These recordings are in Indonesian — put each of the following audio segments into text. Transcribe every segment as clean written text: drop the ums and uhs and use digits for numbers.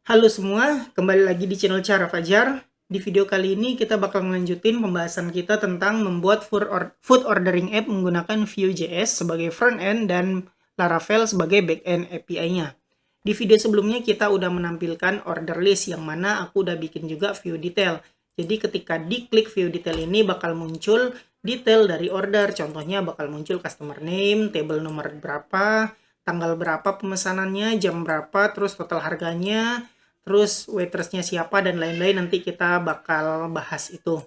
Halo semua, kembali lagi di channel Cara Fajar. Di video kali ini kita bakal melanjutin pembahasan kita tentang membuat food ordering app menggunakan Vue.js sebagai front-end dan Laravel sebagai back-end API-nya. Di video sebelumnya kita udah menampilkan order list yang mana aku udah bikin juga view detail. Jadi ketika diklik view detail ini bakal muncul detail dari order. Contohnya bakal muncul customer name, table nomor berapa, tanggal berapa pemesanannya, jam berapa, terus total harganya, terus waitressnya siapa dan lain-lain. Nanti kita bakal bahas itu.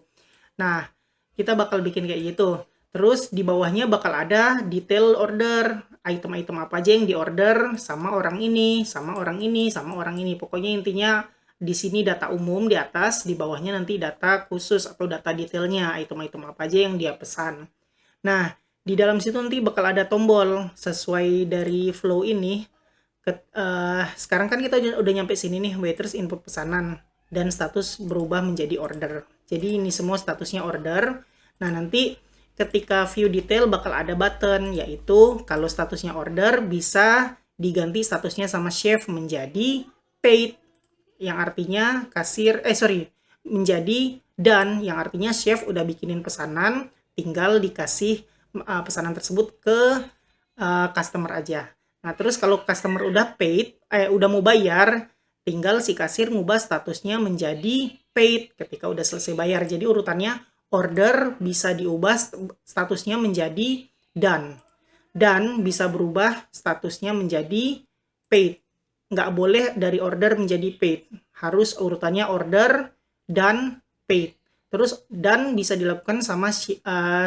Nah, kita bakal bikin kayak gitu. Terus di bawahnya bakal ada detail order, item-item apa aja yang diorder sama orang ini, sama orang ini, sama orang ini. Pokoknya intinya di sini data umum di atas, di bawahnya nanti data khusus atau data detailnya, item-item apa aja yang dia pesan. Nah, di dalam situ nanti bakal ada tombol sesuai dari flow ini. Sekarang kan kita udah nyampe sini nih, waitress input pesanan dan status berubah menjadi order. Jadi ini semua statusnya order. Nah, nanti ketika view detail bakal ada button, yaitu kalau statusnya order bisa diganti statusnya sama chef menjadi paid, yang artinya menjadi done, yang artinya chef udah bikinin pesanan, tinggal dikasih pesanan tersebut ke customer aja. Nah, terus kalau customer udah paid, udah mau bayar, tinggal si kasir ngubah statusnya menjadi paid ketika udah selesai bayar. Jadi urutannya order bisa diubah statusnya menjadi done. Dan bisa berubah statusnya menjadi paid. Nggak boleh dari order menjadi paid. Harus urutannya order, dan paid. Terus dan bisa dilakukan sama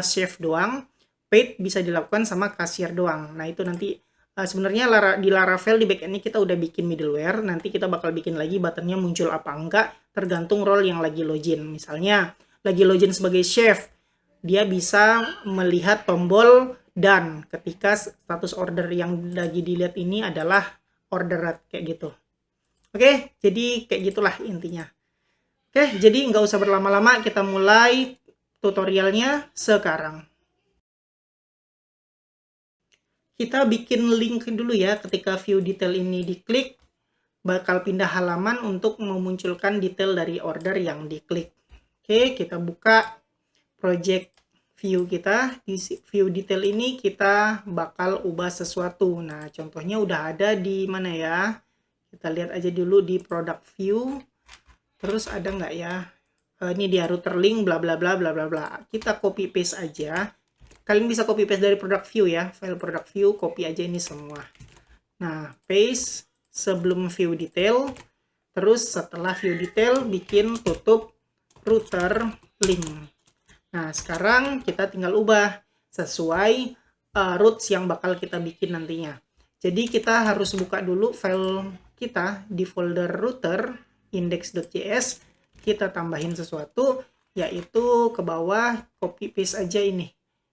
chef doang, paid bisa dilakukan sama kasir doang. Nah, itu nanti sebenarnya di Laravel di backend-nya kita udah bikin middleware, nanti kita bakal bikin lagi buttonnya muncul apa enggak, tergantung role yang lagi login. Misalnya, lagi login sebagai chef, dia bisa melihat tombol dan ketika status order yang lagi dilihat ini adalah ordered, kayak gitu. Oke, jadi kayak gitulah intinya. Oke, jadi nggak usah berlama-lama, kita mulai tutorialnya sekarang. Kita bikin link dulu ya, ketika view detail ini diklik, bakal pindah halaman untuk memunculkan detail dari order yang diklik. Oke, kita buka project view kita. Di view detail ini kita bakal ubah sesuatu. Nah, contohnya udah ada di mana ya? Kita lihat aja dulu di product view. Terus ada nggak ya? Ini dia router link bla bla bla bla bla bla. Kita copy paste aja. Kalian bisa copy paste dari product view ya, file product view, copy aja ini semua. Nah, paste sebelum view detail, terus setelah view detail bikin tutup router link. Nah, sekarang kita tinggal ubah sesuai routes yang bakal kita bikin nantinya. Jadi kita harus buka dulu file kita di folder router index.js, kita tambahin sesuatu, yaitu ke bawah copy paste aja ini.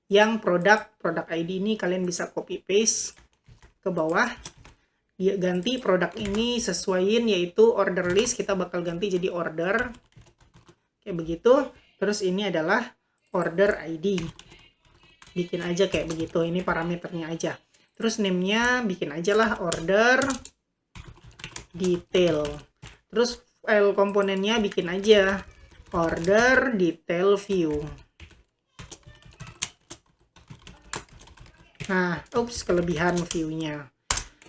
Yang produk ID ini kalian bisa copy paste ke bawah. Ya, ganti produk ini sesuaiin, yaitu order list kita bakal ganti jadi order. Kayak begitu. Terus ini adalah order ID. Bikin aja kayak begitu. Ini parameternya aja. Terus name-nya bikin aja lah order detail. Terus file komponennya bikin aja order detail view. Nah, kelebihan view-nya.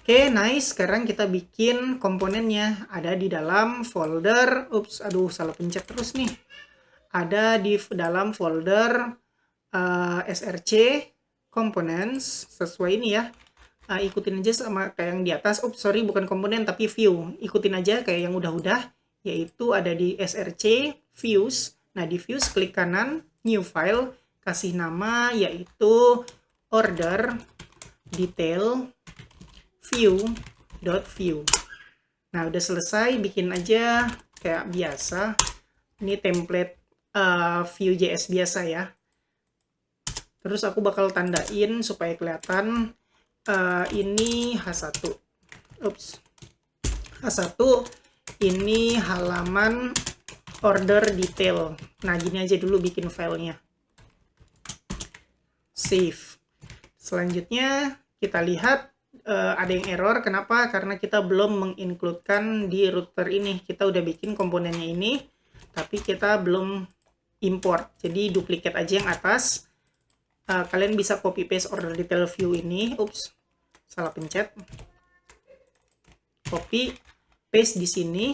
Oke, nice. Sekarang kita bikin komponennya. Ada di dalam folder, salah pencet terus nih. Ada di dalam folder src components, sesuai ini ya. Ikutin aja sama kayak yang di atas. Bukan komponen tapi view. Ikutin aja kayak yang udah-udah, yaitu ada di src views. Nah, di views klik kanan, new file, kasih nama yaitu order detail view.view. Nah, udah selesai, bikin aja kayak biasa. Ini template Vue.js biasa ya. Terus aku bakal tandain supaya kelihatan ini H1. H1 ini halaman order detail. Nah, gini aja dulu bikin filenya. Save. Selanjutnya kita lihat ada yang error. Kenapa? Karena kita belum mengincludekan di router ini. Kita udah bikin komponennya ini, tapi kita belum import. Jadi duplicate aja yang atas. Kalian bisa copy paste order detail view ini. Ups, salah pencet. Copy paste di sini.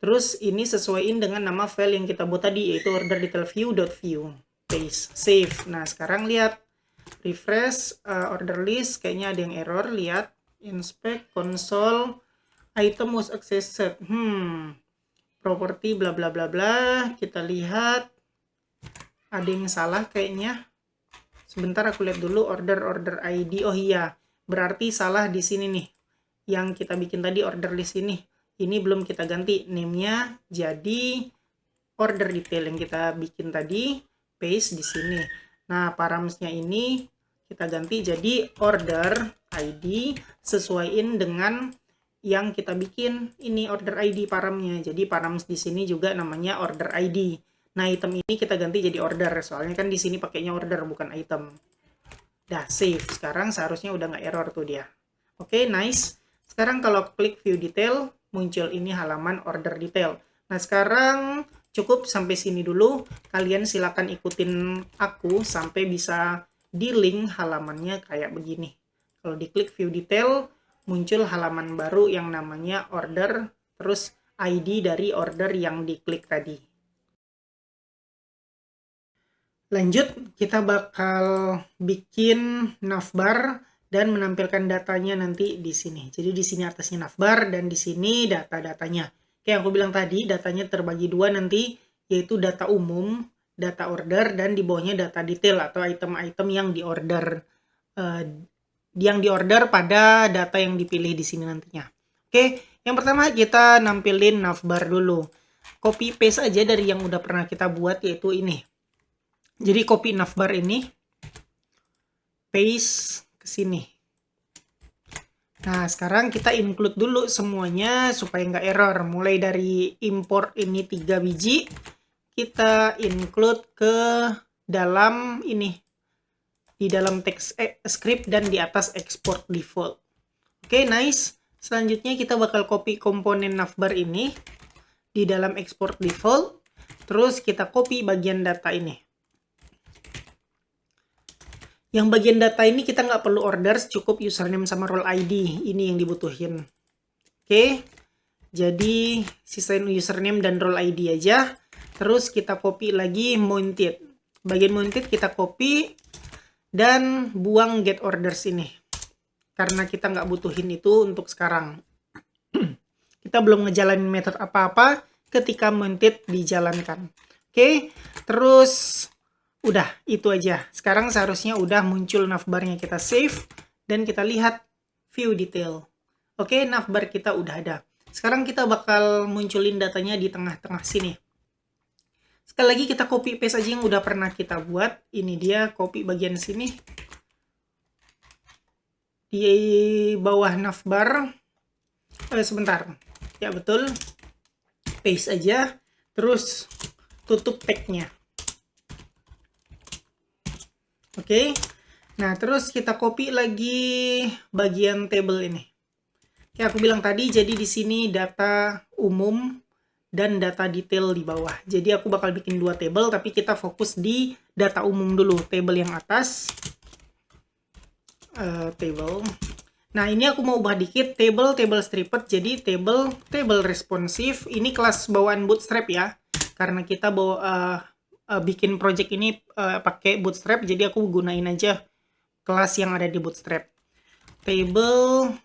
Terus ini sesuaiin dengan nama file yang kita buat tadi, yaitu order detail view.view. Paste, save. Nah, sekarang lihat, refresh order list, kayaknya ada yang error. Lihat, inspect console, item was accessed. Property bla bla bla bla. Kita lihat ada yang salah kayaknya. Sebentar aku lihat dulu order ID. Oh iya, berarti salah di sini nih. Yang kita bikin tadi order list ini. Ini belum kita ganti name-nya jadi order detail yang kita bikin tadi, paste di sini. Nah, params-nya ini kita ganti jadi order ID, sesuaiin dengan yang kita bikin ini order ID paramnya. Jadi params di sini juga namanya order ID. Nah, item ini kita ganti jadi order, soalnya kan di sini pakainya order bukan item. Dah save. Sekarang seharusnya udah nggak error tuh dia. Oke, nice. Sekarang kalau klik view detail, muncul ini halaman order detail. Nah, sekarang cukup sampai sini dulu. Kalian silakan ikutin aku sampai bisa di link halamannya kayak begini. Kalau diklik view detail, muncul halaman baru yang namanya order, terus ID dari order yang diklik tadi. Lanjut, kita bakal bikin navbar dan menampilkan datanya nanti di sini. Jadi di sini atasnya navbar dan di sini data-datanya. Kayak aku bilang tadi, datanya terbagi dua nanti, yaitu data umum, data order, dan di bawahnya data detail atau item-item yang diorder pada data yang dipilih di sini nantinya. Oke, yang pertama kita nampilin navbar dulu. Copy paste aja dari yang udah pernah kita buat, yaitu ini. Jadi copy navbar ini, paste ke sini. Nah, sekarang kita include dulu semuanya supaya nggak error. Mulai dari import ini 3 biji, kita include ke dalam ini. Di dalam text script dan di atas export default. Oke, nice. Selanjutnya kita bakal copy komponen navbar ini di dalam export default. Terus kita copy bagian data ini. Yang bagian data ini kita nggak perlu orders, cukup username sama role ID. Ini yang dibutuhin. Oke, jadi sisain username dan role ID aja. Terus kita copy lagi mounted. Bagian mounted kita copy dan buang get orders ini. Karena kita nggak butuhin itu untuk sekarang. Kita belum ngejalanin method apa-apa ketika mounted dijalankan. Oke, terus udah, itu aja. Sekarang seharusnya udah muncul navbarnya. Kita save dan kita lihat view detail. Oke, navbar kita udah ada. Sekarang kita bakal munculin datanya di tengah-tengah sini. Sekali lagi kita copy paste aja yang udah pernah kita buat. Ini dia, copy bagian sini. Di bawah navbar. Sebentar. Ya, betul. Paste aja. Terus tutup tag-nya. Oke, nah terus kita copy lagi bagian table ini. Kayak aku bilang tadi, jadi di sini data umum dan data detail di bawah. Jadi aku bakal bikin 2 table, tapi kita fokus di data umum dulu. Table yang atas, table. Nah ini aku mau ubah dikit, table stripped jadi table responsive. Ini kelas bawaan Bootstrap ya, karena kita bawa bikin project ini pakai Bootstrap, jadi aku gunain aja kelas yang ada di Bootstrap. Table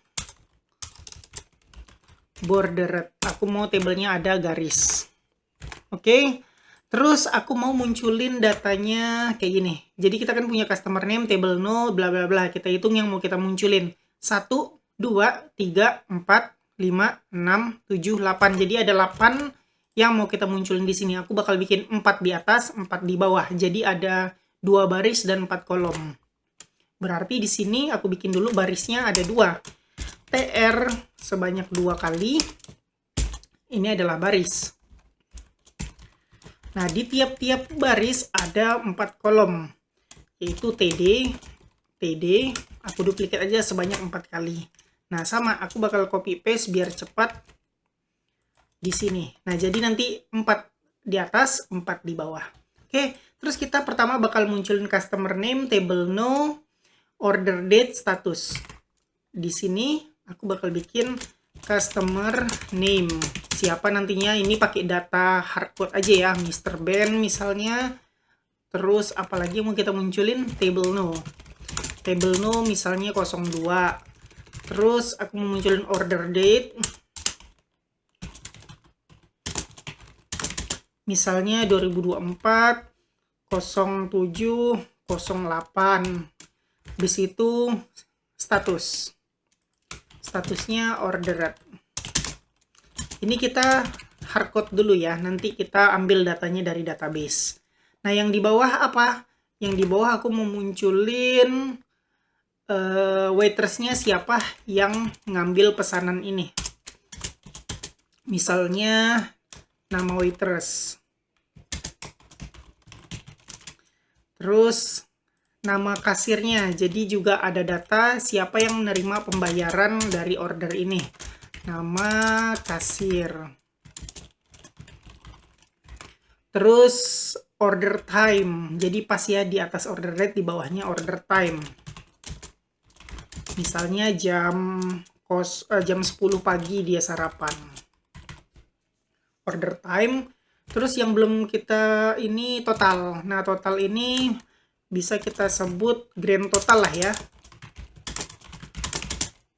bordered, aku mau tablenya ada garis. Oke, terus aku mau munculin datanya kayak gini. Jadi kita kan punya customer name, table no, bla bla bla. Kita hitung yang mau kita munculin. 1, 2, 3, 4, 5, 6, 7, 8. Jadi ada 8 yang mau kita munculin di sini. Aku bakal bikin 4 di atas, 4 di bawah. Jadi ada 2 baris dan 4 kolom. Berarti di sini aku bikin dulu barisnya ada 2. TR sebanyak 2 kali. Ini adalah baris. Nah, di tiap-tiap baris ada 4 kolom. Yaitu TD, td, aku duplikat aja sebanyak 4 kali. Nah, sama, aku bakal copy paste biar cepat di sini. Nah, jadi nanti 4 di atas, 4 di bawah. Oke, terus kita pertama bakal munculin customer name, table no, order date, status. Di sini aku bakal bikin customer name. Siapa nantinya, ini pakai data hardcode aja ya, Mr. Ben misalnya. Terus apalagi mau kita munculin, table no. Table no misalnya 02. Terus aku mau munculin order date. Misalnya 2024 07 08. Di situ status. Statusnya ordered. Ini kita hardcode dulu ya. Nanti kita ambil datanya dari database. Nah, yang di bawah apa? Yang di bawah aku mau munculin waitersnya siapa yang ngambil pesanan ini. Misalnya nama waiters. Terus nama kasirnya. Jadi juga ada data siapa yang menerima pembayaran dari order ini. Nama kasir. Terus order time. Jadi pas ya di atas order date, di bawahnya order time. Misalnya jam 10 pagi dia sarapan. Order time. Terus yang belum kita ini total. Nah, total ini bisa kita sebut grand total lah ya.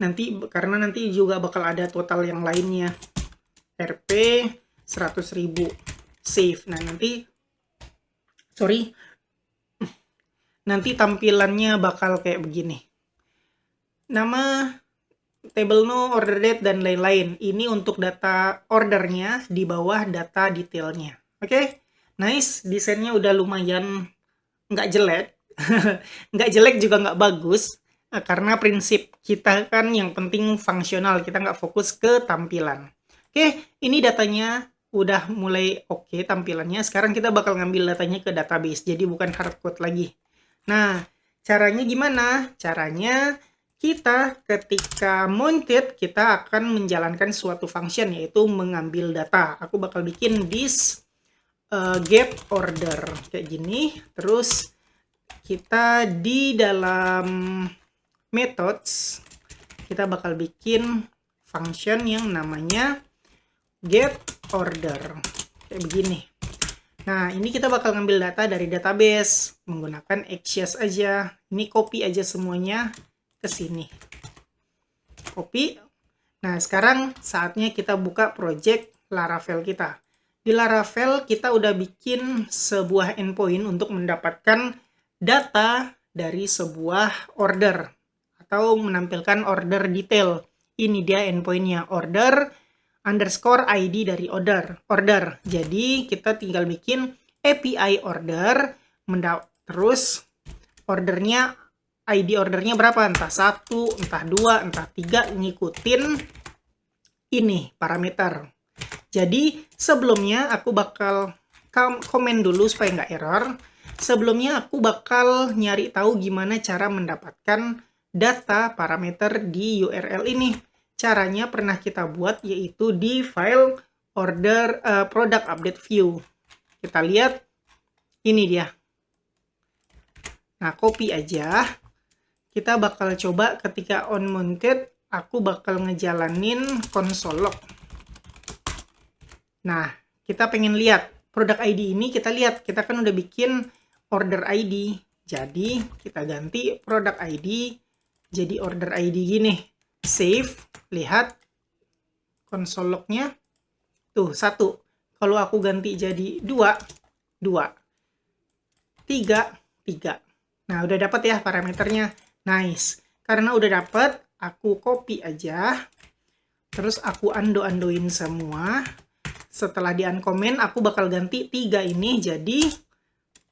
Nanti karena nanti juga bakal ada total yang lainnya. Rp 100.000. Save. Nah, nanti tampilannya bakal kayak begini. Nama, table no, order date, dan lain-lain. Ini untuk data ordernya, di bawah data detailnya. Oke? Nice. Desainnya udah lumayan nggak jelek. Nggak jelek juga nggak bagus. Karena prinsip kita kan yang penting fungsional. Kita nggak fokus ke tampilan. Oke, ini datanya udah mulai oke tampilannya. Sekarang kita bakal ngambil datanya ke database. Jadi bukan hardcode lagi. Nah, caranya gimana? Caranya kita ketika mounted, kita akan menjalankan suatu function, yaitu mengambil data. Aku bakal bikin this get order kayak gini. Terus kita di dalam methods kita bakal bikin function yang namanya get order kayak begini. Nah, ini kita bakal ngambil data dari database menggunakan Axios aja. Ini copy aja semuanya ke sini. Copy. Nah, sekarang saatnya kita buka project Laravel kita. Di Laravel kita udah bikin sebuah endpoint untuk mendapatkan data dari sebuah order atau menampilkan order detail. Ini dia endpointnya, order underscore ID dari order. Jadi kita tinggal bikin API order, terus ordernya, ID ordernya berapa, entah 1, entah 2, entah 3, ngikutin ini parameter. Jadi sebelumnya aku bakal komen dulu supaya nggak error. Sebelumnya aku bakal nyari tahu gimana cara mendapatkan data parameter di URL ini. Caranya pernah kita buat, yaitu di file order product update view. Kita lihat, ini dia. Nah, copy aja. Kita bakal coba ketika on mounted, aku bakal ngejalanin console log. Nah, kita pengen lihat product ID ini, kita lihat, kita kan udah bikin order ID. Jadi, kita ganti product ID jadi order ID gini. Save, lihat console log-nya. Tuh, 1. Kalau aku ganti jadi 2, 2. 3, 3. Nah, udah dapat ya parameternya. Nice. Karena udah dapat, aku copy aja. Terus aku undo-undoin semua. Setelah di uncomment, aku bakal ganti 3 ini jadi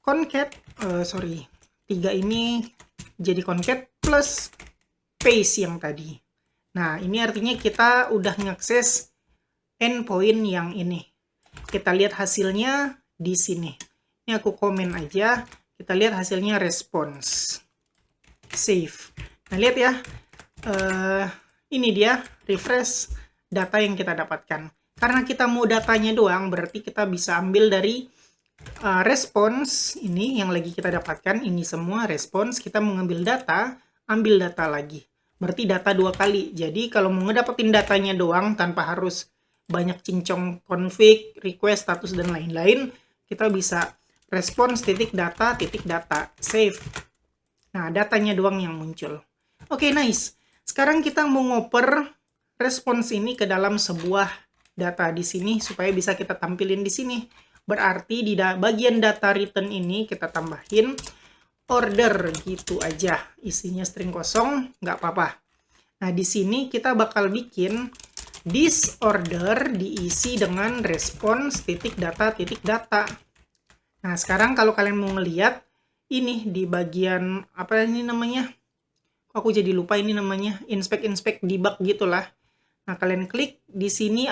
concat. 3 ini jadi concat plus paste yang tadi. Nah, ini artinya kita udah ngakses endpoint yang ini. Kita lihat hasilnya di sini. Ini aku komen aja. Kita lihat hasilnya response. save. Nah, lihat ya. Ini dia refresh data yang kita dapatkan. Karena kita mau datanya doang, berarti kita bisa ambil dari respons ini yang lagi kita dapatkan. Ini semua respons, kita mau ngambil data, ambil data lagi. Berarti data 2 kali. Jadi kalau mau ngedapetin datanya doang tanpa harus banyak cincong config, request, status, dan lain-lain, kita bisa respons titik data, save. Nah, datanya doang yang muncul. Oke, nice. Sekarang kita mau ngoper respons ini ke dalam sebuah data di sini supaya bisa kita tampilin di sini. Berarti di bagian data return ini kita tambahin order gitu aja. Isinya string kosong, nggak apa-apa. Nah, di sini kita bakal bikin this order diisi dengan respons titik data. Nah, sekarang kalau kalian mau ngeliat, ini di bagian, apa ini namanya? Kok aku jadi lupa ini namanya, inspect debug gitulah. Nah, kalian klik di sini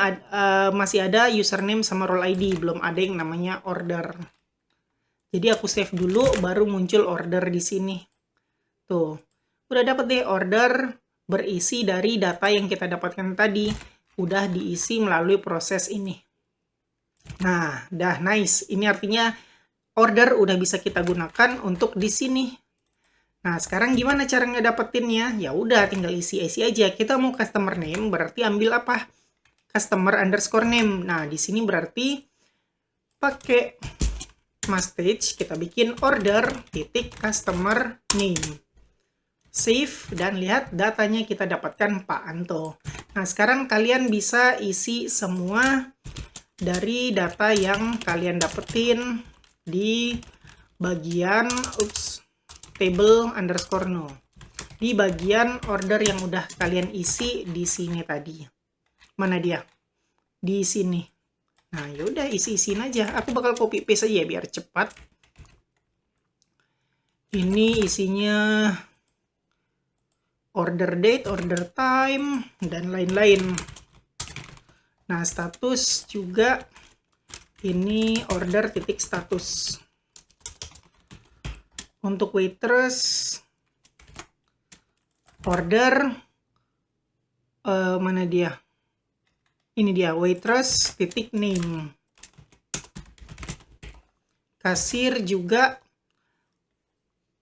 masih ada username sama role ID, belum ada yang namanya order. Jadi aku save dulu, baru muncul order di sini. Tuh, udah dapet deh order berisi dari data yang kita dapatkan tadi. Udah diisi melalui proses ini. Nah, dah nice. Ini artinya order udah bisa kita gunakan untuk di sini. Nah, sekarang gimana cara ngedapetinnya? Ya udah, tinggal isi aja. Kita mau customer name, berarti ambil apa? Customer underscore name. Nah, di sini berarti pakai message, kita bikin order titik customer name. Save, dan lihat datanya kita dapatkan Pak Anto. Nah, sekarang kalian bisa isi semua dari data yang kalian dapetin di bagian table underscore no. Di bagian order yang udah kalian isi di sini tadi. Mana dia? Di sini. Nah, yaudah isi-isiin aja. Aku bakal copy paste aja biar cepat. Ini isinya order date, order time, dan lain-lain. Nah, status juga ini order titik status. Untuk waitress, order, mana dia? Ini dia, waitress titik name. Kasir juga,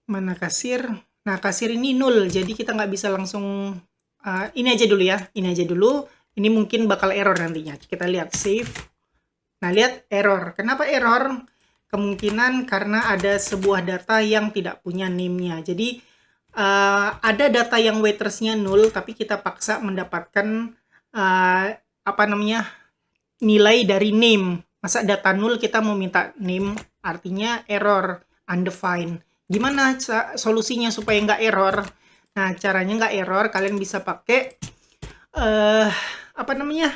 mana kasir? Nah, kasir ini null, jadi kita nggak bisa langsung, ini aja dulu ya, ini aja dulu. Ini mungkin bakal error nantinya. Kita lihat save. Nah, lihat error. Kenapa error? Kemungkinan karena ada sebuah data yang tidak punya name-nya. Jadi, ada data yang waitress-nya null, tapi kita paksa mendapatkan apa namanya, nilai dari name. Masa data null kita mau minta name, artinya error, undefined. Gimana solusinya supaya nggak error? Nah, caranya nggak error, kalian bisa pakai apa namanya,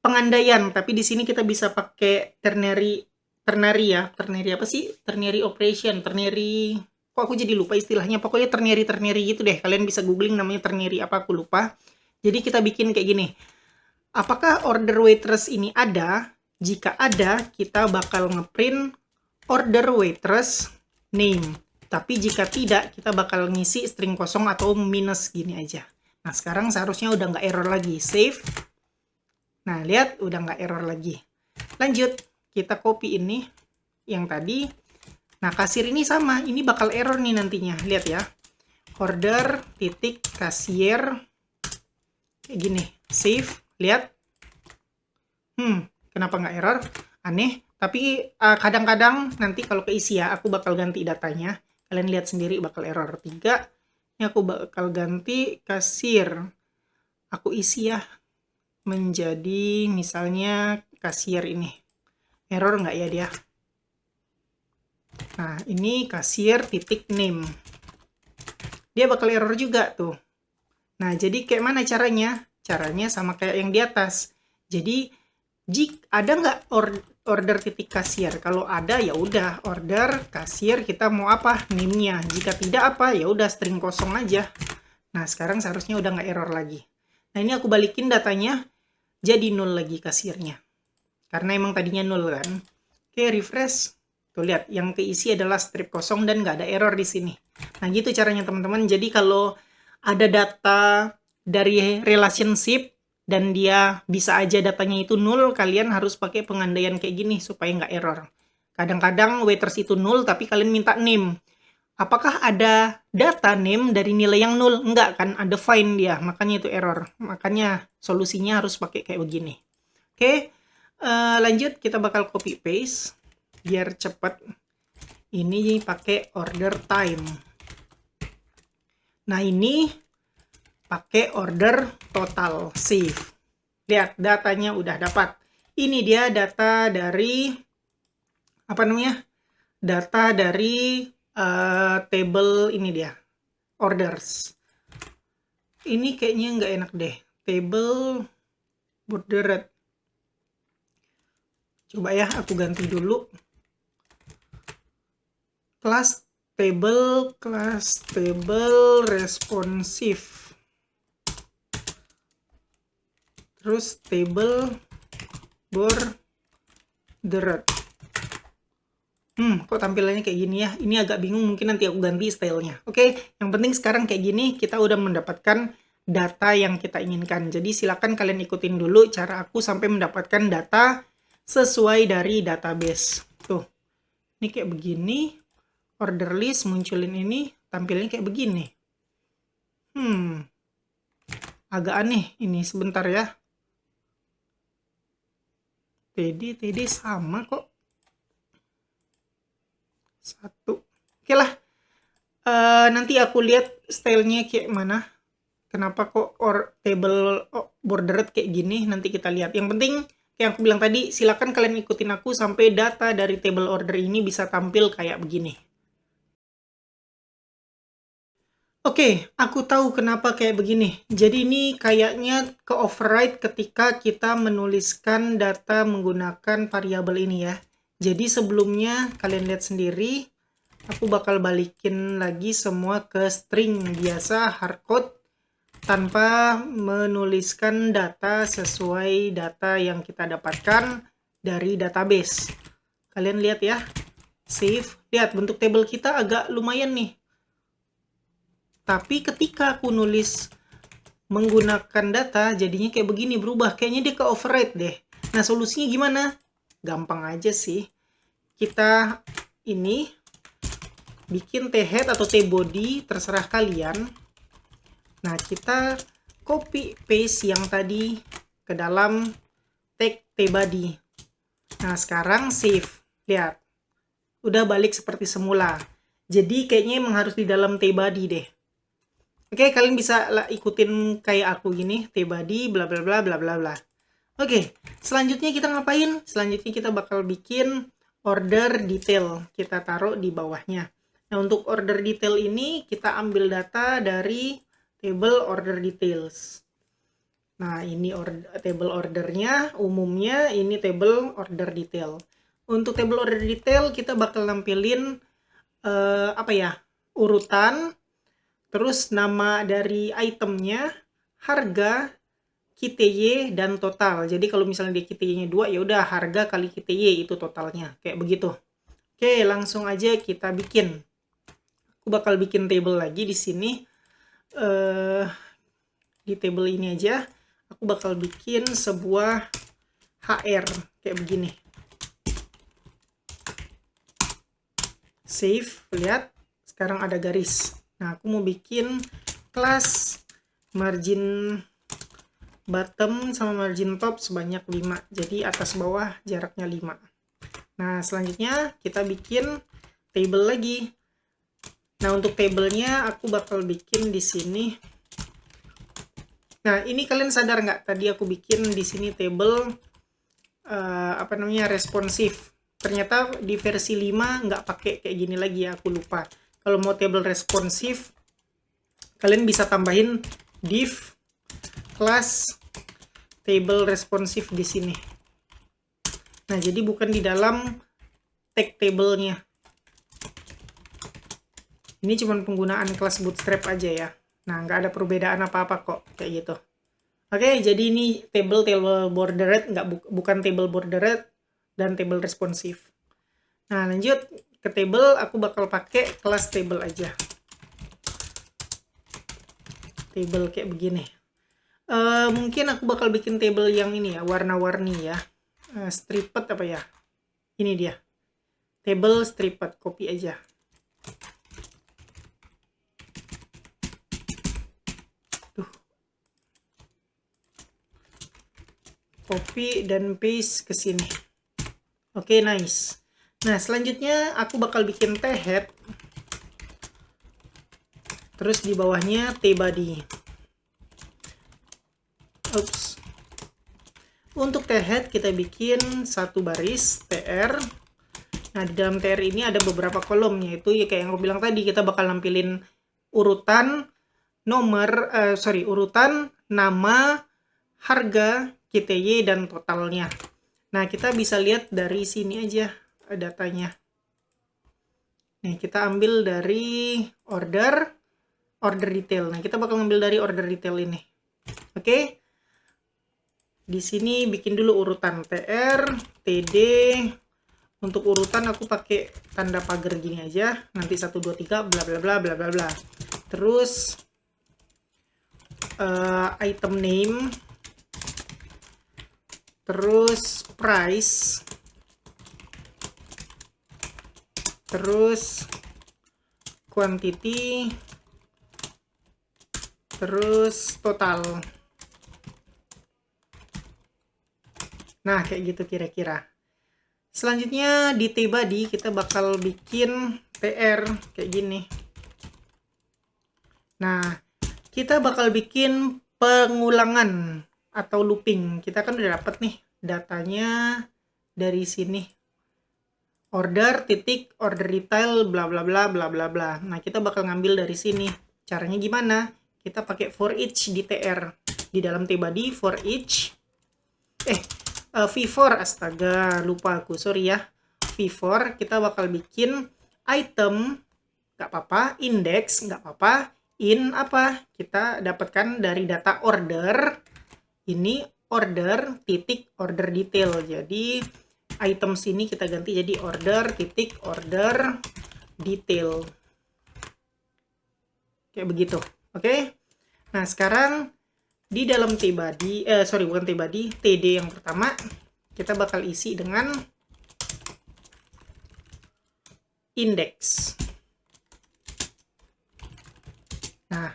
pengandaian. Tapi di sini kita bisa pakai ternary apa sih? Ternary operation, ternary, kok aku jadi lupa istilahnya. Pokoknya ternary gitu deh. Kalian bisa googling namanya ternary apa, aku lupa. Jadi kita bikin kayak gini. Apakah order waitress ini ada? Jika ada, kita bakal ngeprint order waitress name. Tapi jika tidak, kita bakal ngisi string kosong atau minus gini aja. Nah, sekarang seharusnya udah nggak error lagi. Save. Nah, lihat udah nggak error lagi. Lanjut, kita copy ini yang tadi. Nah, kasir ini sama. Ini bakal error nih nantinya. Lihat ya. Order titik kasir. Kayak gini. Save. Lihat. Kenapa nggak error? Aneh. Tapi kadang-kadang nanti kalau keisi ya, aku bakal ganti datanya. Kalian lihat sendiri bakal error 3. Ini aku bakal ganti kasir. Aku isi ya menjadi misalnya kasir ini. Error nggak ya dia? Nah, ini kasir titik name. Dia bakal error juga tuh. Nah, jadi kayak mana caranya? Caranya sama kayak yang di atas. Jadi, jika ada nggak order titik kasir? Kalau ada ya udah order kasir, kita mau apa? Name-nya. Jika tidak apa, ya udah string kosong aja. Nah, sekarang seharusnya udah nggak error lagi. Nah, ini aku balikin datanya jadi nol lagi kasirnya. Karena emang tadinya nol kan. Oke, refresh. Tuh lihat, yang keisi adalah strip kosong dan nggak ada error di sini. Nah, gitu caranya teman-teman. Jadi kalau ada data dari relationship dan dia bisa aja datanya itu nol, kalian harus pakai pengandaian kayak gini supaya nggak error. Kadang-kadang waiters itu nol, tapi kalian minta name. Apakah ada data name dari nilai yang nol? Enggak kan, ada find dia, makanya itu error. Makanya solusinya harus pakai kayak begini. Oke, lanjut kita bakal copy paste biar cepat. Ini pakai order time. Nah, ini pakai order total save. Lihat, datanya udah dapat. Ini dia data dari apa namanya? Data dari table ini dia, orders. Ini kayaknya nggak enak deh. Table bordered. Coba ya, aku ganti dulu. Class table responsive. Terus table bordered. Kok tampilannya kayak gini ya? Ini agak bingung, mungkin nanti aku ganti stylenya. Oke, yang penting sekarang kayak gini, kita udah mendapatkan data yang kita inginkan. Jadi silakan kalian ikutin dulu cara aku sampai mendapatkan data sesuai dari database. Tuh, ini kayak begini. Order list munculin ini, tampilnya kayak begini. Agak aneh ini, sebentar ya. TD sama kok. Satu. Oke lah. Nanti aku lihat stylenya kayak mana. Kenapa kok table bordered kayak gini, nanti kita lihat. Yang penting, kayak aku bilang tadi, silakan kalian ikutin aku sampai data dari table order ini bisa tampil kayak begini. Oke, aku tahu kenapa kayak begini. Jadi ini kayaknya ke-override ketika kita menuliskan data menggunakan variabel ini ya. Jadi sebelumnya kalian lihat sendiri, aku bakal balikin lagi semua ke string biasa hardcode tanpa menuliskan data sesuai data yang kita dapatkan dari database. Kalian lihat ya, save. Lihat bentuk table kita agak lumayan nih. Tapi ketika aku nulis menggunakan data, jadinya kayak begini, berubah. Kayaknya dia ke override deh. Nah, solusinya gimana? Gampang aja sih. Kita ini bikin t-head atau t-body, terserah kalian. Nah, kita copy paste yang tadi ke dalam tag t-body. Nah, sekarang save. Lihat. Udah balik seperti semula. Jadi kayaknya emang harus di dalam t-body deh. Oke, kalian bisa ikutin kayak aku gini, t-body bla bla bla bla bla bla. Oke, selanjutnya kita ngapain? Selanjutnya kita bakal bikin order detail. Kita taruh di bawahnya. Nah, untuk order detail ini kita ambil data dari table order details. Nah, ini table ordernya, umumnya ini table order detail. Untuk table order detail kita bakal nampilin urutan, terus nama dari itemnya, harga, KTY, dan total. Jadi kalau misalnya dia KTY-nya 2, ya udah harga kali KTY itu totalnya. Kayak begitu. Oke, langsung aja kita bikin. Aku bakal bikin table lagi di sini. Di table ini aja, aku bakal bikin sebuah HR. Kayak begini. Save, lihat. Sekarang ada garis. Nah, aku mau bikin kelas margin bottom sama margin top sebanyak 5. Jadi atas bawah jaraknya 5. Nah, selanjutnya kita bikin table lagi. Nah, untuk tablenya aku bakal bikin di sini. Nah, ini kalian sadar nggak? Tadi aku bikin di sini table responsive. Ternyata di versi 5 nggak pakai kayak gini lagi ya, aku lupa. Kalau mau table responsif, kalian bisa tambahin div class table responsif di sini. Nah, jadi bukan di dalam tag table-nya. Ini cuma penggunaan kelas bootstrap aja ya. Nah, nggak ada perbedaan apa-apa kok, kayak gitu. Oke, jadi ini table bordered, bukan table bordered dan table responsif. Nah, lanjut ke table, aku bakal pakai kelas table aja. table kayak begini. Mungkin aku bakal bikin table yang ini ya, warna-warni ya. Stripped apa ya? Ini dia. Table stripped, copy aja. Copy dan paste ke sini. Oke, nice. Nah, selanjutnya aku bakal bikin T-head. Terus di bawahnya T-body. Oops. Untuk T-head kita bikin satu baris TR. Nah, di dalam TR ini ada beberapa kolom, yaitu ya kayak yang aku bilang tadi, kita bakal nampilin urutan urutan nama, harga, KTY, dan totalnya. Nah, kita bisa lihat dari sini aja datanya. Nih, kita ambil dari order detail. Nah, kita bakal ngambil dari order detail ini. Oke. Di sini bikin dulu urutan TR, TD. Untuk urutan aku pakai tanda pagar gini aja. Nanti 1 2 3 bla bla bla bla bla bla. Terus item name, terus price, terus quantity, terus total. Nah, kayak gitu kira-kira. Selanjutnya di T-body kita bakal bikin TR kayak gini. Nah, kita bakal bikin pengulangan atau looping. Kita kan udah dapat nih datanya dari sini. Order detail bla bla bla bla bla bla. Nah, kita bakal ngambil dari sini. Caranya gimana? Kita pakai for each di TR. Di dalam T-body for each V4, astaga, lupa aku, sorry ya. V4 kita bakal bikin item, nggak apa-apa, index, nggak apa-apa, in apa? Kita dapatkan dari data order, ini order, order detail. Jadi item sini kita ganti jadi order, order detail. Kayak begitu, oke? Nah, sekarang di dalam T-body, bukan T-body, TD yang pertama, kita bakal isi dengan index. Nah,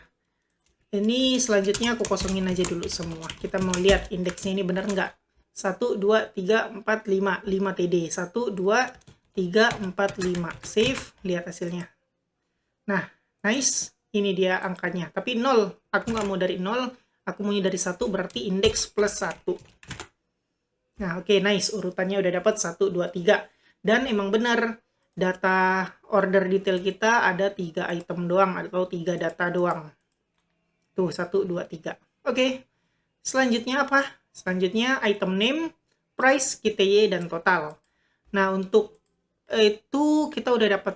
ini selanjutnya aku kosongin aja dulu semua. Kita mau lihat indeksnya ini benar nggak? 1, 2, 3, 4, 5. 5 TD. 1, 2, 3, 4, 5. Save, lihat hasilnya. Nah, nice. Ini dia angkanya. Tapi 0. Aku nggak mau dari 0. Aku maunya dari 1, berarti indeks plus 1. Nah, oke, nice. Urutannya udah dapat 1, 2, 3. Dan emang benar, data order detail kita ada 3 item doang, atau 3 data doang. Tuh, 1, 2, 3. Oke, selanjutnya apa? Selanjutnya item name, price, KTY, dan total. Nah, untuk itu kita udah dapat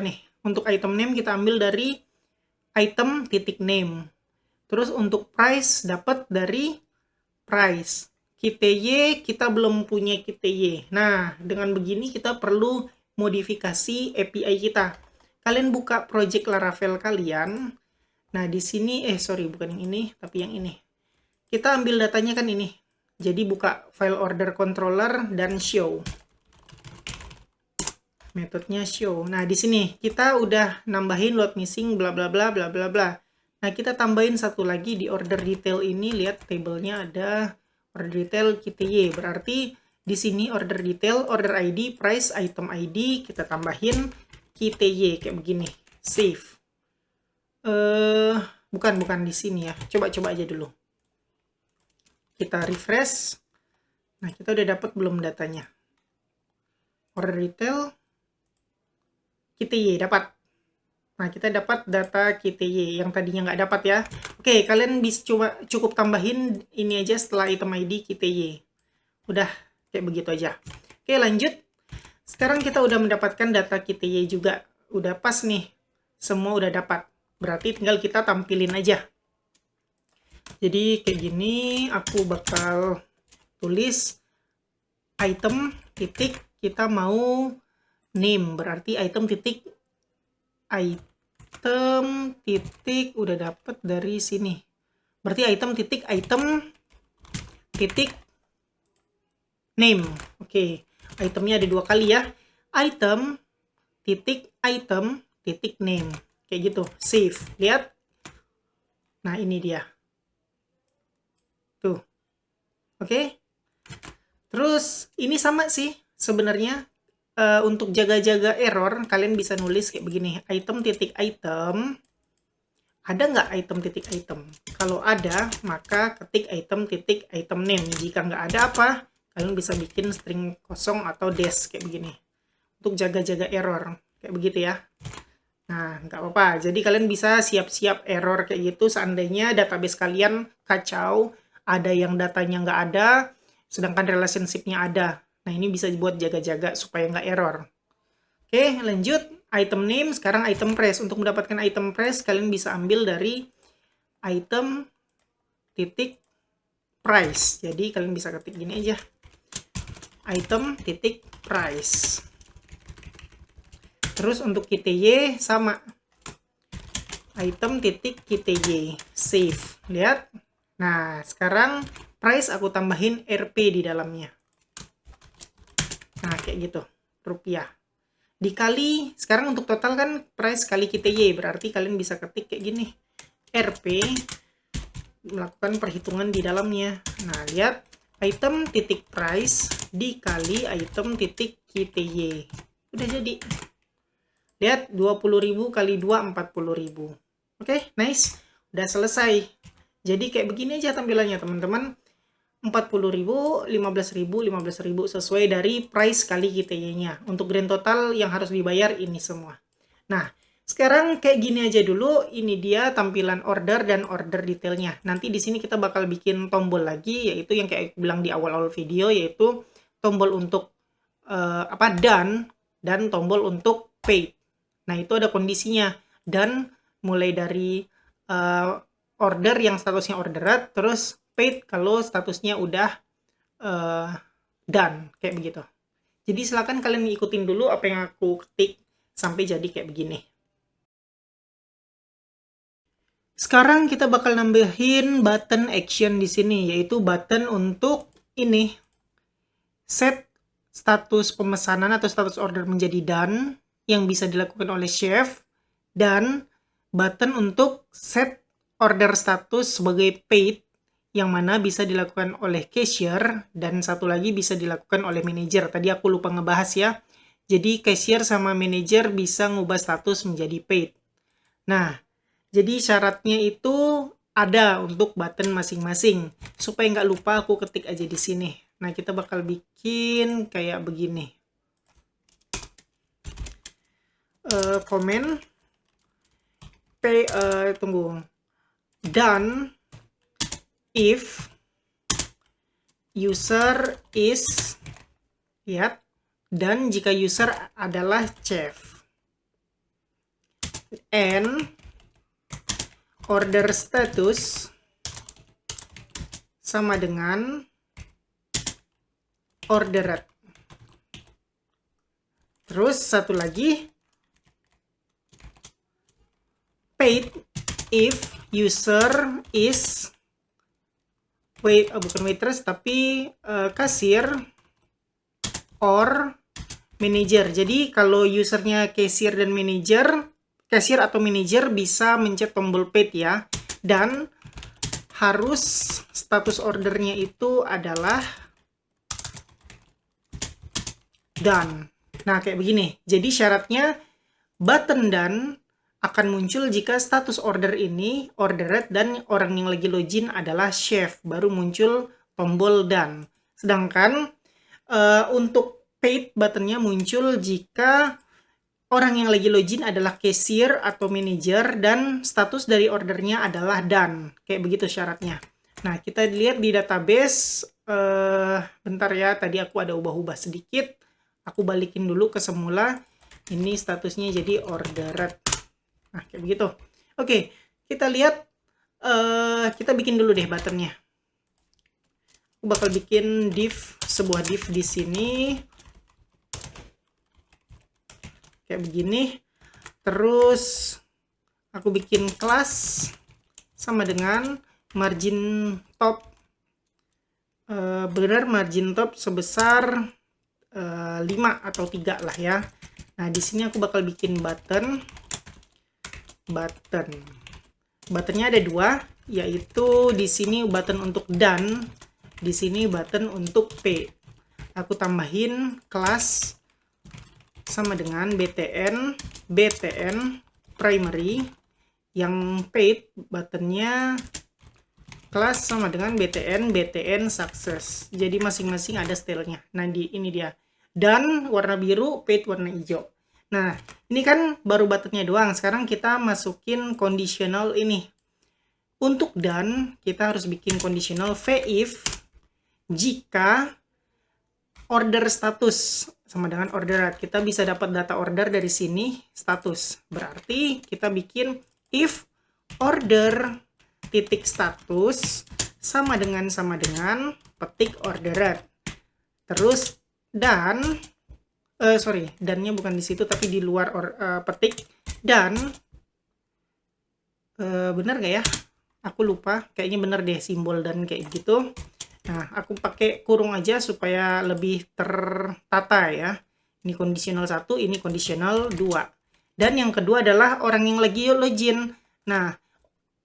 nih. Untuk item name kita ambil dari item titik name. Terus untuk price dapat dari price. KTY kita belum punya KTY. Nah, dengan begini kita perlu modifikasi API kita. Kalian buka project Laravel kalian. Nah, di sini bukan yang ini, tapi yang ini. Kita ambil datanya kan ini. Jadi buka file order controller dan show. Metodenya show. Nah, di sini kita udah nambahin load missing bla bla bla bla bla bla. Nah, kita tambahin satu lagi di order detail ini. Lihat tabelnya ada order detail KTY. Berarti di sini order detail, order ID, price, item ID, kita tambahin KTY kayak begini. Save. Bukan di sini ya. Coba aja dulu. Kita refresh. Nah, kita udah dapat belum datanya? Order detail KTY dapat. Nah, kita dapat data KTY yang tadinya nggak dapat ya. Oke, kalian bisa cukup tambahin ini aja setelah item ID KTY. Udah, kayak begitu aja. Oke, lanjut. Sekarang kita udah mendapatkan data KTY juga. Udah pas nih. Semua udah dapat. Berarti tinggal kita tampilin aja. Jadi, kayak gini. Aku bakal tulis item titik kita mau name. Berarti item titik item titik udah dapet dari sini. Berarti item titik name. Oke, itemnya ada 2 kali ya. Item titik name. Kayak gitu. Save. Lihat. Nah, ini dia. Tuh. Oke. Terus ini sama sih sebenarnya. Untuk jaga-jaga error, kalian bisa nulis kayak begini. Item titik item. Ada nggak item titik item? Kalau ada, maka ketik item titik item name. Jika nggak ada apa, kalian bisa bikin string kosong atau dash kayak begini. Untuk jaga-jaga error. Kayak begitu ya. Nah, nggak apa-apa. Jadi kalian bisa siap-siap error kayak gitu seandainya database kalian kacau, ada yang datanya nggak ada, sedangkan relationship-nya ada. Nah, ini bisa dibuat jaga-jaga supaya nggak error. Oke, lanjut. Item name, sekarang item price. Untuk mendapatkan item price, kalian bisa ambil dari item titik price. Jadi kalian bisa ketik gini aja. Item titik price. Terus untuk KTY sama. Item titik KTY. Save. Lihat. Nah, sekarang price aku tambahin RP di dalamnya. Nah, kayak gitu. Rupiah. Dikali, sekarang untuk total kan price kali KTY. Berarti kalian bisa ketik kayak gini. RP. Melakukan perhitungan di dalamnya. Nah, lihat. Item titik price dikali item titik KTY. Udah jadi. Lihat, 20.000 kali 2, 40.000. Oke, nice. Udah selesai. Jadi kayak begini aja tampilannya, teman-teman. 40.000, 15.000, 15.000 sesuai dari price kali KTY-nya. Untuk grand total yang harus dibayar ini semua. Nah, sekarang kayak gini aja dulu. Ini dia tampilan order dan order detailnya. Nanti di sini kita bakal bikin tombol lagi, yaitu yang kayak aku bilang di awal-awal video, yaitu tombol untuk done dan tombol untuk paid. Nah, itu ada kondisinya. Dan mulai dari order yang statusnya ordered, terus paid kalau statusnya udah done. Kayak begitu. Jadi silakan kalian ikutin dulu apa yang aku ketik sampai jadi kayak begini. Sekarang kita bakal nambahin button action di sini, yaitu button untuk ini. Set status pemesanan atau status order menjadi done yang bisa dilakukan oleh chef, dan button untuk set order status sebagai paid yang mana bisa dilakukan oleh cashier, dan satu lagi bisa dilakukan oleh manager. Tadi aku lupa ngebahas ya. Jadi cashier sama manager bisa ngubah status menjadi paid. Nah, jadi syaratnya itu ada untuk button masing-masing. Supaya nggak lupa, aku ketik aja di sini. Nah, kita bakal bikin kayak begini. Komen. Tunggu. Done if user is, lihat, dan jika user adalah chef. And order status sama dengan ordered. Terus satu lagi, paid if user is bukan waitress tapi kasir or manager. Jadi kalau usernya cashier dan manager, cashier atau manager bisa mencet tombol paid ya. Dan harus status ordernya itu adalah done. Nah, kayak begini. Jadi syaratnya button done akan muncul jika status order ini ordered dan orang yang lagi login adalah chef. Baru muncul tombol done. Sedangkan untuk paid buttonnya muncul jika orang yang lagi login adalah cashier atau manager dan status dari ordernya adalah done. Kayak begitu syaratnya. Nah, kita lihat di database. Bentar ya, tadi aku ada ubah-ubah sedikit. Aku balikin dulu ke semula. Ini statusnya jadi ordered. Nah, kayak begitu. Oke, kita lihat. Kita bikin dulu deh buttonnya. Aku bakal bikin sebuah div di sini. Kayak begini. Terus aku bikin kelas sama dengan margin top, benar margin top sebesar 5 atau 3 lah ya. Nah, di sini aku bakal bikin buttonnya ada 2, yaitu di sini button untuk done, di sini button untuk pay. Aku tambahin kelas sama dengan btn primary, yang paid buttonnya kelas sama dengan btn success. Jadi masing-masing ada stylenya. Nah, ini dia. Dan warna biru, paid warna hijau. Nah, ini kan baru buttonnya doang. Sekarang kita masukin conditional ini. Untuk done, kita harus bikin conditional if jika order status sama dengan ordered. Kita bisa dapat data order dari sini, status. Berarti kita bikin if order titik status sama dengan petik ordered. Terus dan dannya bukan di situ tapi di luar petik dan bener gak ya? Aku lupa, kayaknya bener deh simbol dan kayak gitu. Nah, aku pakai kurung aja supaya lebih tertata ya. Ini conditional 1, ini conditional 2. Dan yang kedua adalah orang yang lagi login. Nah,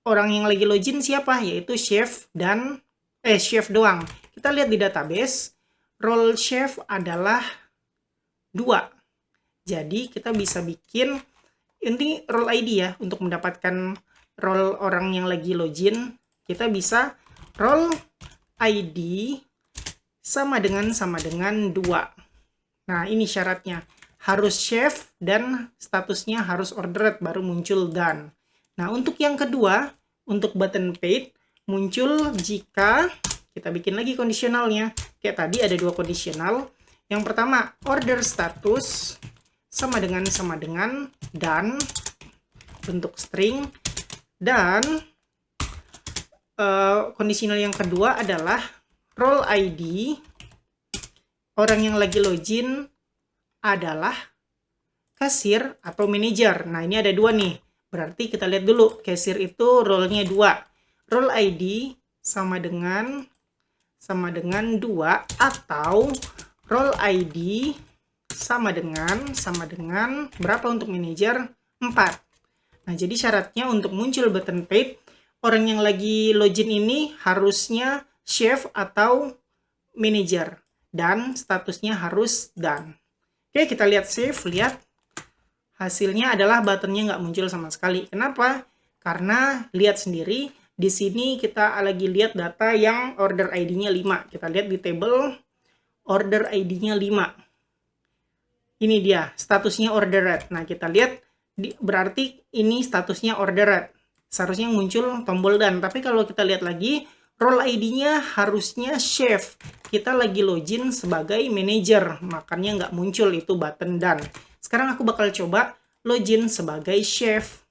orang yang lagi login siapa? Yaitu chef dan chef doang. Kita lihat di database, role chef adalah 2. Jadi kita bisa bikin ini role ID ya, untuk mendapatkan role orang yang lagi login. Kita bisa role ID sama dengan 2. Nah, ini syaratnya. Harus chef dan statusnya harus ordered, baru muncul done. Nah, untuk yang kedua, untuk button paid, muncul jika kita bikin lagi kondisionalnya. Kayak tadi ada 2 kondisional. Yang pertama, order status sama dengan done, bentuk string. Dan kondisional yang kedua adalah role ID orang yang lagi login adalah kasir atau manajer. Nah, ini ada 2 nih. Berarti kita lihat dulu, kasir itu role-nya 2. Role ID sama dengan 2 atau role ID sama dengan berapa untuk manajer? 4. Nah, jadi syaratnya untuk muncul button paid, orang yang lagi login ini harusnya chef atau manager dan statusnya harus done. Oke, kita lihat save, lihat hasilnya adalah buttonnya nggak muncul sama sekali. Kenapa? Karena lihat sendiri di sini kita lagi lihat data yang order ID-nya 5. Kita lihat di table order ID-nya 5. Ini dia statusnya ordered. Nah, kita lihat berarti ini statusnya ordered. Seharusnya muncul tombol done. Tapi kalau kita lihat lagi, role ID-nya harusnya chef. Kita lagi login sebagai manager, makanya nggak muncul itu button done. Sekarang aku bakal coba login sebagai chef.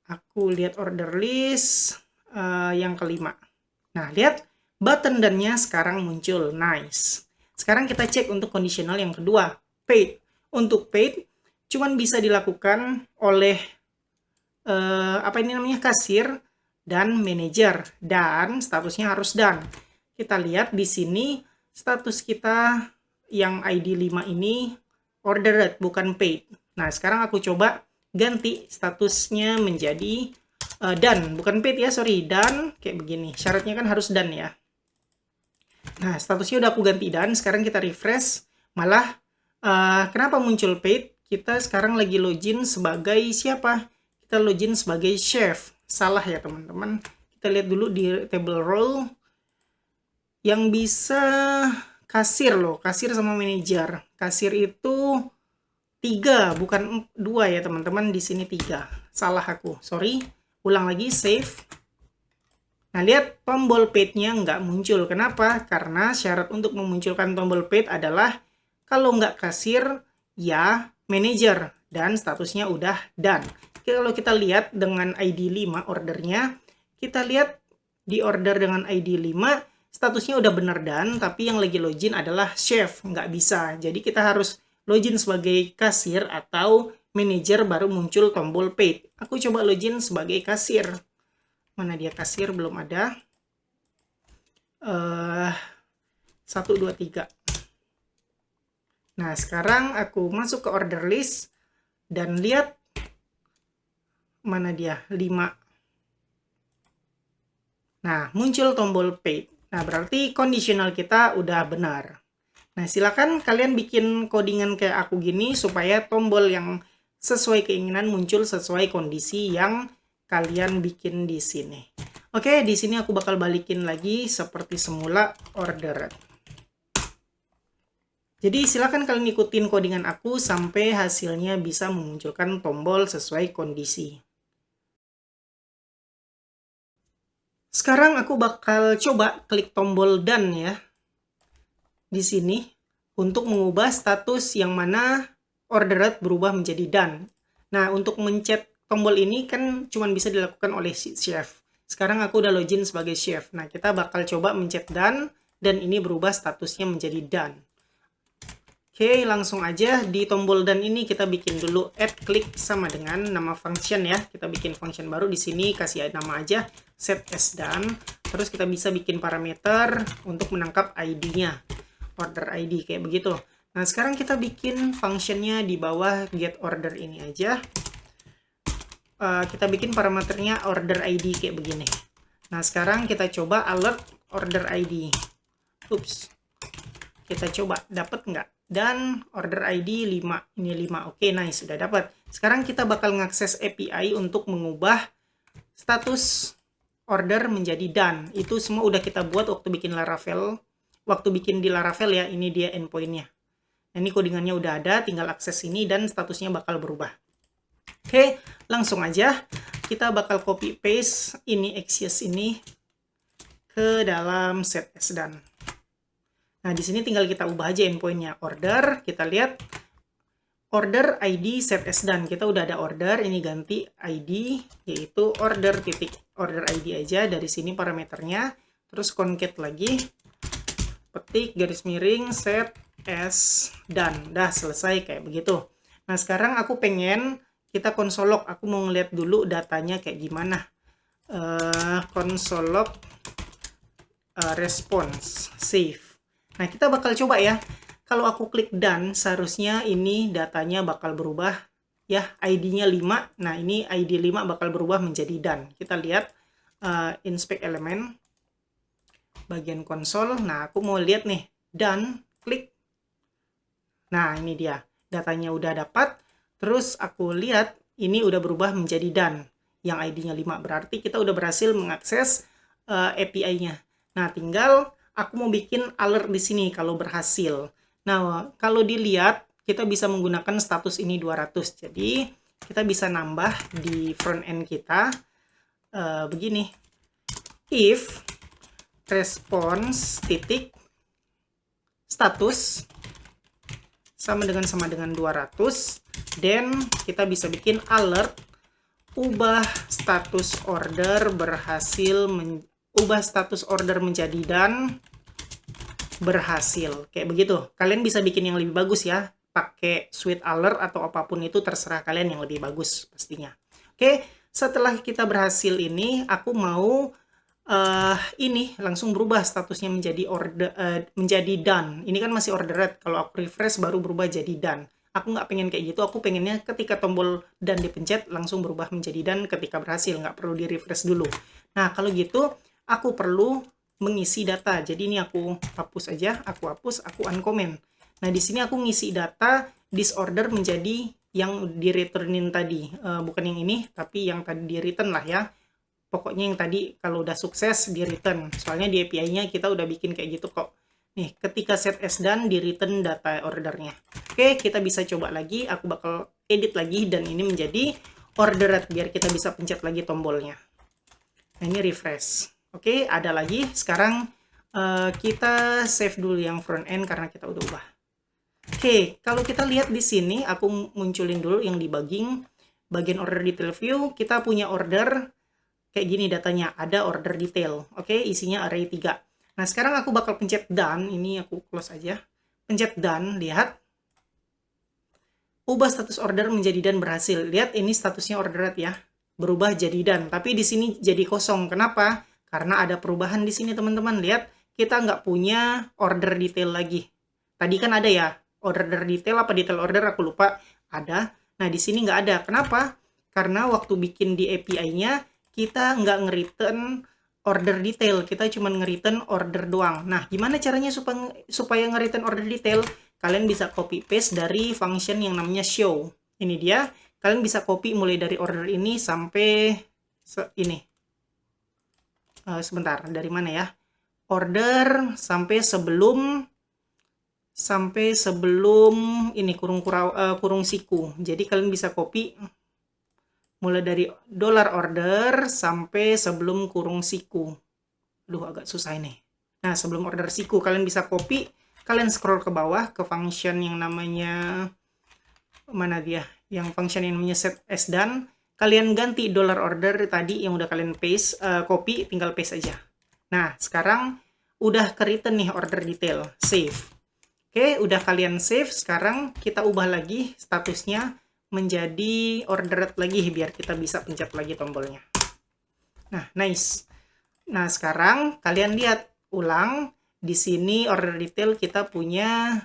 Aku lihat order list yang kelima. Nah, lihat button done-nya sekarang muncul. Nice. Sekarang kita cek untuk kondisional yang kedua, paid. Untuk paid, cuman bisa dilakukan oleh kasir dan manajer, dan statusnya harus done. Kita lihat di sini status kita yang ID 5 ini ordered, bukan paid. Nah, sekarang aku coba ganti statusnya menjadi done, bukan paid ya, sorry, done, kayak begini. Syaratnya kan harus done ya. Nah, statusnya udah aku ganti done. Sekarang kita refresh, malah kenapa muncul paid? Kita sekarang lagi login sebagai siapa? Kita login sebagai chef. Salah ya teman-teman. Kita lihat dulu di table role. Yang bisa kasir loh. Kasir sama manajer. Kasir itu 3, bukan 2 ya teman-teman. Di sini 3. Salah aku. Sorry. Ulang lagi. Save. Nah, lihat tombol paid-nya nggak muncul. Kenapa? Karena syarat untuk memunculkan tombol paid adalah kalau nggak kasir, ya manager, dan statusnya udah done. Kalau kita lihat dengan ID 5 ordernya, kita lihat di order dengan ID 5, statusnya udah bener done, tapi yang lagi login adalah chef, nggak bisa. Jadi kita harus login sebagai kasir atau manager, baru muncul tombol paid. Aku coba login sebagai kasir. Mana dia kasir? Belum ada. 1, 2, 3. Nah, sekarang aku masuk ke order list dan lihat mana dia, 5. Nah, muncul tombol paid. Nah, berarti kondisional kita udah benar. Nah, silakan kalian bikin codingan kayak aku gini supaya tombol yang sesuai keinginan muncul sesuai kondisi yang kalian bikin di sini. Oke, di sini aku bakal balikin lagi seperti semula order. Jadi silakan kalian ikutin codingan aku sampai hasilnya bisa memunculkan tombol sesuai kondisi. Sekarang aku bakal coba klik tombol done ya. Di sini untuk mengubah status yang mana ordered berubah menjadi done. Nah, untuk mencet tombol ini kan cuma bisa dilakukan oleh si chef. Sekarang aku udah login sebagai chef. Nah, kita bakal coba mencet done dan ini berubah statusnya menjadi done. Oke, langsung aja di tombol done ini kita bikin dulu add click sama dengan nama function ya. Kita bikin function baru di sini, kasih nama aja set as done. Terus kita bisa bikin parameter untuk menangkap ID-nya. Order ID kayak begitu. Nah, sekarang kita bikin functionnya di bawah get order ini aja. Kita bikin parameternya order ID kayak begini. Nah, sekarang kita coba alert order ID. Ups. Kita coba dapat nggak? Dan order ID 5. Ini 5. Oke, nice. Sudah dapat. Sekarang kita bakal ngakses API untuk mengubah status order menjadi done. Itu semua udah kita buat waktu bikin Laravel. Waktu bikin di Laravel ya, ini dia endpoint-nya. Nah, ini codingannya udah ada, tinggal akses ini dan statusnya bakal berubah. Oke, langsung aja. Kita bakal copy paste ini Axios ini ke dalam set as done. Nah, di sini tinggal kita ubah aja endpoint-nya. Order, kita lihat order ID set as done. Kita udah ada order, ini ganti ID, yaitu order titik order ID aja. Dari sini parameternya, terus concat lagi, petik garis miring set as done. Dah selesai kayak begitu. Nah, sekarang aku pengen kita console log. Aku mau ngeliat dulu datanya kayak gimana. Console log response save. Nah, kita bakal coba ya. Kalau aku klik done, seharusnya ini datanya bakal berubah ya, ID-nya 5. Nah, ini ID 5 bakal berubah menjadi done. Kita lihat inspect element bagian konsol. Nah, aku mau lihat nih, done, klik. Nah, ini dia. Datanya udah dapat. Terus aku lihat ini udah berubah menjadi done yang ID-nya 5. Berarti kita udah berhasil mengakses API-nya. Nah, tinggal aku mau bikin alert di sini kalau berhasil. Nah, kalau dilihat kita bisa menggunakan status ini 200. Jadi, kita bisa nambah di front end kita begini. If response titik status sama dengan 200, then kita bisa bikin alert ubah status order berhasil ubah status order menjadi done berhasil. Kayak begitu. Kalian bisa bikin yang lebih bagus ya. Pakai suite alert atau apapun itu terserah kalian yang lebih bagus pastinya. Oke, setelah kita berhasil ini, aku mau ini langsung berubah statusnya menjadi order menjadi done. Ini kan masih ordered. Kalau aku refresh baru berubah jadi done. Aku nggak pengen kayak gitu. Aku pengennya ketika tombol done dipencet langsung berubah menjadi done ketika berhasil. Nggak perlu di refresh dulu. Nah, kalau gitu aku perlu mengisi data. Jadi ini aku hapus aja, aku hapus, aku uncomment. Nah, di sini aku ngisi data disorder menjadi yang di returnin tadi. Bukan yang ini, tapi yang tadi di return lah ya. Pokoknya yang tadi kalau udah sukses di return. Soalnya di API-nya kita udah bikin kayak gitu kok. Nih, ketika set as done di return data ordernya. Oke, kita bisa coba lagi. Aku bakal edit lagi dan ini menjadi ordered biar kita bisa pencet lagi tombolnya. Nah, ini refresh. Oke, ada lagi. Sekarang kita save dulu yang front end karena kita udah ubah. Oke, kalau kita lihat di sini, aku munculin dulu yang debugging. Bagian order detail view, kita punya order kayak gini datanya. Ada order detail. Oke, isinya array 3. Nah, sekarang aku bakal pencet done. Ini aku close aja. Pencet done, lihat. ubah status order menjadi dan berhasil. Lihat ini statusnya ordered ya. Berubah jadi dan. Tapi di sini jadi kosong. Kenapa? Karena ada perubahan di sini teman-teman. Lihat, kita nggak punya order detail lagi. Tadi kan ada ya, order detail apa detail order aku lupa. Ada. Nah, di sini nggak ada. Kenapa? Karena waktu bikin di API-nya, kita nggak nge-return order detail. Kita cuma nge-return order doang. Nah, gimana caranya supaya nge-return order detail? Kalian bisa copy paste dari function yang namanya show. Ini dia. Kalian bisa copy mulai dari order ini sampai ini. Sebentar, dari mana ya? Order sampai sebelum ini kurung siku. Jadi kalian bisa copy mulai dari $order sampai sebelum kurung siku. Aduh, agak susah ini. Nah, sebelum order siku kalian bisa copy, kalian scroll ke bawah ke function yang namanya mana dia? Yang function yang namanya set as done. Kalian ganti $order tadi yang udah kalian paste, copy, tinggal paste aja. Nah, sekarang udah ke-return nih order detail, save. Oke, udah kalian save, sekarang kita ubah lagi statusnya menjadi ordered lagi biar kita bisa pencet lagi tombolnya. Nah, nice. Nah, sekarang kalian lihat ulang di sini order detail kita punya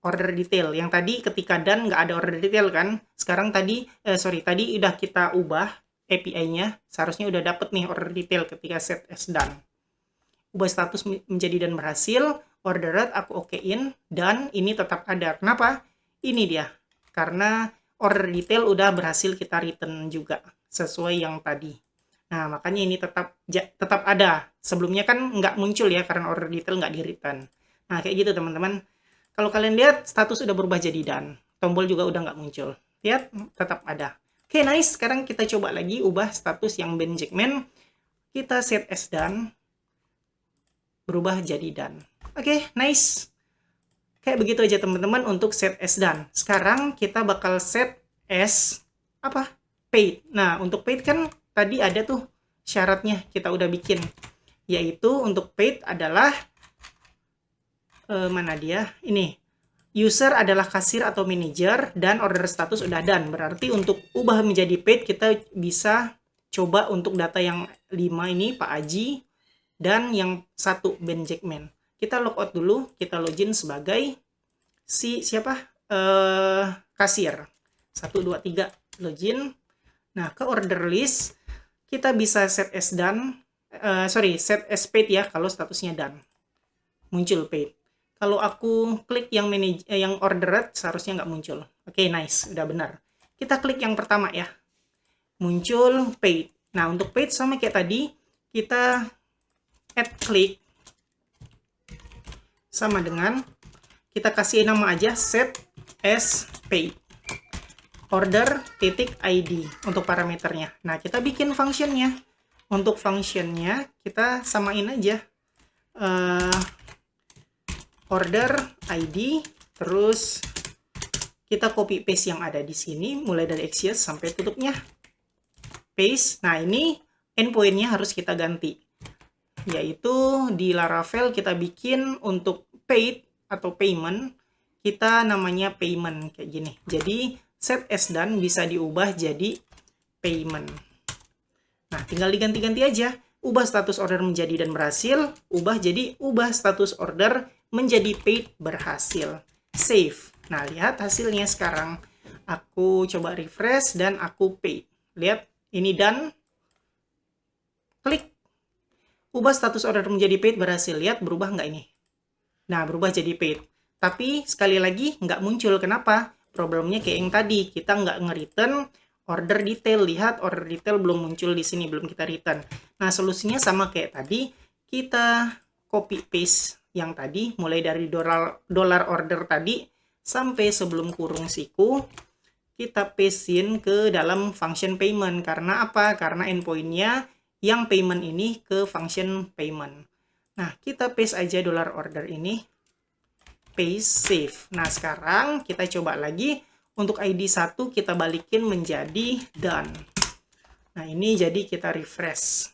order detail. Yang tadi ketika done nggak ada order detail kan? Sekarang tadi tadi udah kita ubah API-nya, seharusnya udah dapet nih order detail ketika set as done. Ubah status menjadi dan berhasil, ordered aku okein, dan ini tetap ada. Kenapa? Ini dia. Karena order detail udah berhasil kita return juga sesuai yang tadi. Nah, makanya ini tetap ada. Sebelumnya kan nggak muncul ya karena order detail nggak di return. Nah, kayak gitu teman-teman. Kalau kalian lihat status udah berubah jadi dan. Tombol juga udah nggak muncul. Lihat, tetap ada. Oke, nice. Sekarang kita coba lagi ubah status yang Ben Jackman. Kita set as done. Berubah jadi done. Oke, nice. Kayak begitu aja teman-teman untuk set as done. Sekarang kita bakal set as apa? Paid. Nah, untuk paid kan tadi ada tuh syaratnya kita udah bikin. Yaitu untuk paid adalah mana dia? Ini. User adalah kasir atau manajer dan order status udah done. Berarti untuk ubah menjadi paid kita bisa coba untuk data yang 5 ini Pak Aji dan yang 1 Ben Jackman. Kita logout dulu, kita login sebagai siapa? Kasir. 1 2 3 login. Nah, ke order list kita bisa set as done. Set as paid ya kalau statusnya done. Muncul paid. Kalau aku klik yang ordered, seharusnya nggak muncul. Oke, nice. Udah benar. Kita klik yang pertama ya. Muncul paid. Nah, untuk paid sama kayak tadi, kita add klik sama dengan kita kasih nama aja set as paid. Order titik ID untuk parameternya. Nah, kita bikin functionnya. Untuk functionnya, kita samain aja. Order ID, terus kita copy paste yang ada di sini mulai dari Axios sampai tutupnya. Paste. Nah, ini endpoint-nya harus kita ganti. Yaitu di Laravel kita bikin untuk paid atau payment, kita namanya payment kayak gini. Jadi set as done bisa diubah jadi payment. Nah, tinggal diganti-ganti aja. Ubah status order menjadi dan berhasil, ubah status order menjadi paid berhasil. Save. Nah, lihat hasilnya sekarang. Aku coba refresh dan aku paid. Lihat, ini done. Klik. Ubah status order menjadi paid berhasil. Lihat, berubah nggak ini? Nah, berubah jadi paid. Tapi, sekali lagi, nggak muncul. Kenapa? Problemnya kayak yang tadi. Kita nggak nge-return order detail. Lihat, order detail belum muncul di sini. Belum kita return. Nah, solusinya sama kayak tadi. Kita copy paste yang tadi, mulai dari dollar order tadi sampai sebelum kurung siku, kita paste-in ke dalam function payment. Karena apa? Karena endpoint-nya yang payment ini ke function payment. Nah, kita paste aja dollar order ini. Paste, save. Nah, sekarang kita coba lagi. Untuk ID 1 kita balikin menjadi done. Nah, ini jadi kita refresh.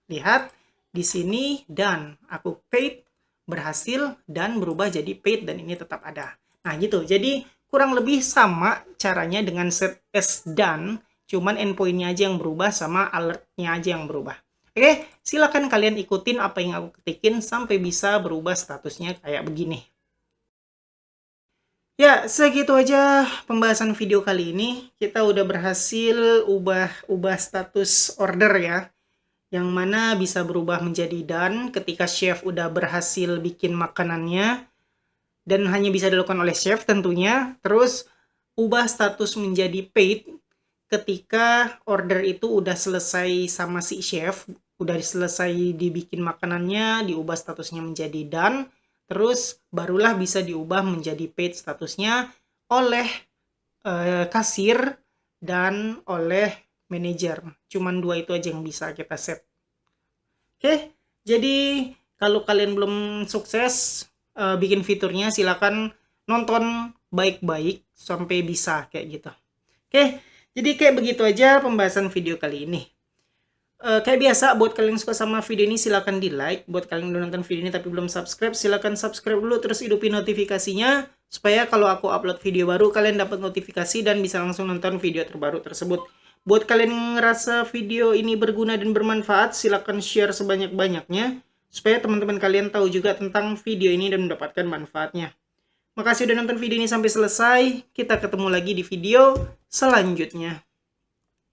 Lihat, di sini done. Aku paid, berhasil, dan berubah jadi paid, dan ini tetap ada. Nah, gitu. Jadi, kurang lebih sama caranya dengan set as done, cuman endpoint-nya aja yang berubah sama alert-nya aja yang berubah. Oke, silakan kalian ikutin apa yang aku ketikin sampai bisa berubah statusnya kayak begini. Ya, segitu aja pembahasan video kali ini. Kita udah berhasil ubah status order ya, yang mana bisa berubah menjadi done ketika chef udah berhasil bikin makanannya, dan hanya bisa dilakukan oleh chef tentunya. Terus ubah status menjadi paid ketika order itu udah selesai sama si chef, udah selesai dibikin makanannya, diubah statusnya menjadi done. Terus barulah bisa diubah menjadi paid statusnya oleh kasir dan oleh manajer. Cuman dua itu aja yang bisa kita set. Oke, jadi kalau kalian belum sukses bikin fiturnya, silakan nonton baik-baik sampai bisa kayak gitu. Oke, jadi kayak begitu aja pembahasan video kali ini. Kayak biasa, buat kalian yang suka sama video ini silahkan di like. Buat kalian yang udah nonton video ini tapi belum subscribe, silahkan subscribe dulu, terus hidupin notifikasinya supaya kalau aku upload video baru kalian dapat notifikasi dan bisa langsung nonton video terbaru tersebut. Buat kalian yang ngerasa video ini berguna dan bermanfaat, silahkan share sebanyak-banyaknya supaya teman-teman kalian tahu juga tentang video ini dan mendapatkan manfaatnya. Makasih udah nonton video ini sampai selesai. Kita ketemu lagi di video selanjutnya.